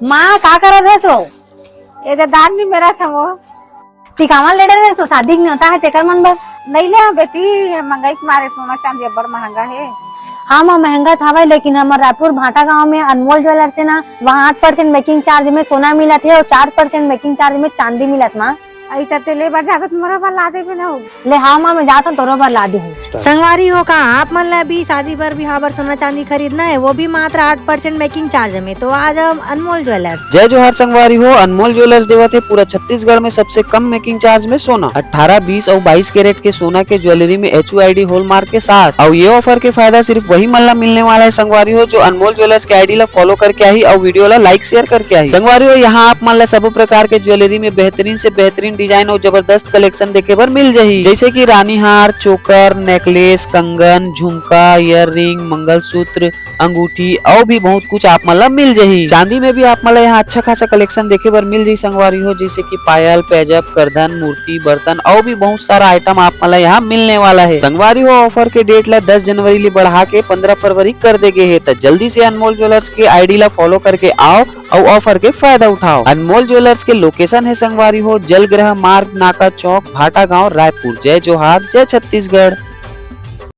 माँ का करत है सो? ये तो दान नहीं मेरा था वो। टिकावा ले रहे सो, शादी नहीं होता है तेकर मन बर। नहीं ले बेटी, महंगाई के मारे सोना चांदी बड़ महंगा है। हाँ माँ महंगा था लेकिन हमारे रायपुर भाटा गांव में अनमोल ज्वेलर्स से ना, वहाँ 8% मेकिंग चार्ज में सोना मिलत है और 4% मेकिंग चार्ज में चांदी मिलत माँ। आई तो ले बार जाबे तुम्हारा बार ला दे भी ना हो। ले हाँ माँ मैं जाता हूँ तोरो बार ला दी हूँ। संगवारी हो का आप मन ला भी शादी पर बिहार पर सोना चांदी खरीदना है, वो भी मात्र 8% मेकिंग चार्ज में, तो आज हम अनमोल ज्वेलर्स। जय जोहार संगवारी हो। अनमोल ज्वेलर्स देवत है पूरा छत्तीसगढ़ में सबसे कम मेकिंग चार्ज में सोना 18, 20 और 22 कैरेट के सोना के ज्वेलरी में HUID हॉलमार्क के साथ। और ये ऑफर के फायदा सिर्फ वही मन ला मिलने वाला है संगवारी हो जो अनमोल ज्वेलर्स के ID ला फॉलो करके आई और वीडियो ला लाइक शेयर करके आई। संगवारी हो यहाँ आप मन ला सब प्रकार के ज्वेलरी में बेहतरीन से बेहतरीन डिजाइन और जबरदस्त कलेक्शन देखे पर मिल जाही, जैसे कि रानी हार, चोकर, नेकलेस, कंगन, झुमका, इयररिंग, मंगलसूत्र, अंगूठी और भी बहुत कुछ आप मतलब मिल जाही। चांदी में भी आप मतलब यहाँ अच्छा खासा कलेक्शन देखे पर मिल जाही संगवारी हो, जैसे कि पायल, पैजब, करधन, मूर्ति, बर्तन और भी बहुत सारा आइटम आप मतलब यहाँ मिलने वाला है। संगवारी हो ऑफर के डेट ला 10 जनवरी ले बढ़ा के 15 फरवरी कर दे गए है, तो जल्दी से अनमोल ज्वेलर्स के ID ला फॉलो करके आओ और ऑफर के फायदा उठाओ। अनमोल ज्वेलर्स के लोकेशन है संगवारी हो जलग्रह मार्ग, नाका चौक, भाटा गाँव, रायपुर। जय जोहार, जय छत्तीसगढ़।